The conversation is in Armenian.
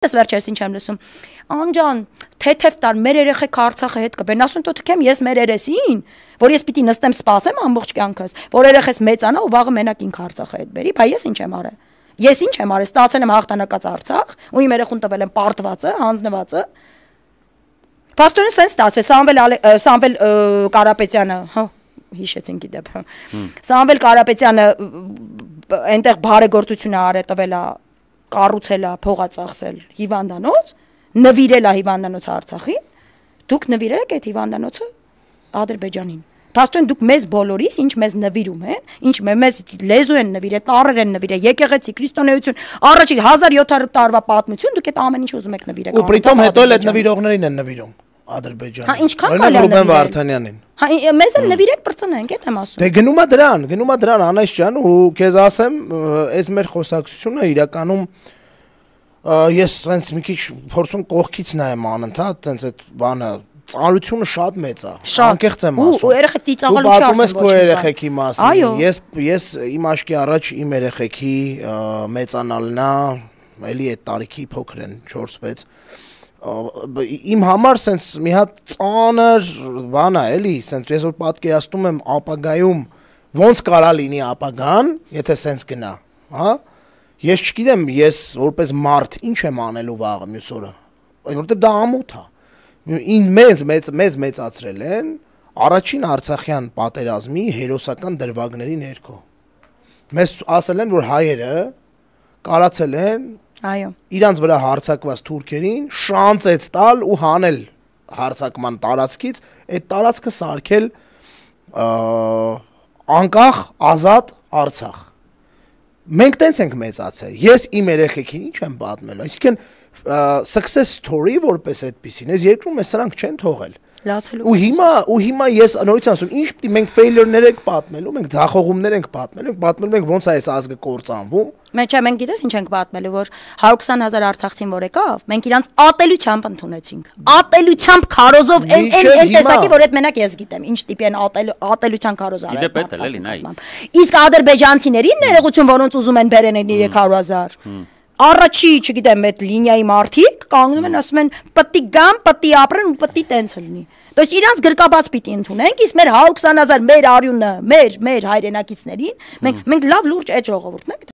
Ես վերջերս ինչ եմ լսում, անջան, թեթև տար, մեր երեխեք Արցախը հետ կբերեն, ասում թող թքեմ ես մեր երեսին, որ ես պիտի նստեմ սպասեմ ամբողջ կյանքս, որ երեխես մեծանա ու վաղը մենակ ինքը Արցախը հետ բերի, բայց ես ինչ եմ արել։ Ես ինչ եմ արել, ստացել եմ հաղթանակած Արցախ, ու իմ երեխուն տվել եմ պարտվածը, հանձնվածը։ Փաստորեն սենց ստացվեց, Սամվել Կարապետյանը, հիշեցին գիտեմ։ Սամվել Կարապետյանը այնտեղ բարեգործություն է արել, տվել է կառուցել է, փողա ծախսել հիվանդանոց, նվիրել է հիվանդանոցը Արցախին, դուք նվիրել եք այդ հիվանդանոցը Ադրբեջանին։ Փաստորեն դուք մեզ բոլորիս, ինչ մեզ նվիրում են, ինչ մեզ լեզու են նվիրել, տառեր են նվիրել, եկեղեցի, քրիստոնեություն, առաջի 1700 տարվա պատմություն, դուք այդ ամեն ինչ ուզում եք նվիրեք։ Ու պրիտոմ հետո էլ այդ նվիրողներին են նվիրում Ադրբեջանը։ Հա ինչքան կարելի է Ռուբեն Վարդանյանին։ Հա մեզ էլ նվիրեք բրծնենք, այդ եմ ասում։ Դե գնում է դրան Անես ջան, ու քեզ ասեմ, այս մեր խոսակցությունը իրականում ես sense մի քիչ փորձում կողքից նայեմ անընդհատ, sense այդ բանը ծանրությունը շատ մեծ է։ Անկեղծ եմ ասում։ Ու երեխեք ծիծաղալու չի արդեն ոչ մի երեխեքի մասին։ Ես իմ աշկի առաջ իմ երեխեքի մեծանալն է, էլի այդ տարիքի փոքր են 4-6 իմ համար sense մի հատ ծանր բան է, էլի, sense ես որ պատկերացնում եմ ապագայում ոնց կարա լինի ապագան, եթե sense գնա, հա։ Ես չգիտեմ, ես որպես մարդ ինչ եմ անելու վաղը մյուս օրը, որովհետև դա ամոթ է։ Մեզ մեծացրել են առաջին Արցախյան պատերազմի հերոսական դրվագների ներքո։ Մեզ ասել են, որ հայերը կարացել են իրանց վրա հարձակված թուրքերին շանցեց տալ ու հանել հարձակման տարածքից, այդ տարածքը սարքել անկախ ազատ Արցախ։ Մենք տենց ենք մեծացել, ես իմ երեխեքին ինչ եմ պատմելու, այսինքն success story որպես այդպիսին, այս երկրում ես սրանք չեն թողել։ Ու հիմա ես նորից ասում, ինչ պիտի մենք failure-ներ ենք պատմելու, մենք ձախողումներ ենք պատմելու ենք ոնց է այս ազգը կործանվում։ Մենք գիտես ինչ ենք պատմելու, որ 120,000 արցախցին որ եկավ, մենք իրանց ատելությամբ ընդունեցինք։ Ատելությամբ քարոզով այն տեսակի, որ այդ մենակ ես գիտեմ, ինչ տիպի են ատելության քարոզ արել։ Իդեպ էլ էլի նայ։ Իսկ ադրբեջանցիներին ներողություն, որոնց ուզում են բերեն 300,000։ Առաջի, չգիտեմ, այդ լինիայի մարդիկ կանգնում են, ասում են պտի գամ, պտի ապրեն ու պտի տենց լինի։ То есть իրանց գրկաբաց պիտի ընդունենք, իսկ մեր 120,000 մեր արյունը, մեր հայրենակիցներին, մենք լավ լուրջ այդ ժողովուրդն ենք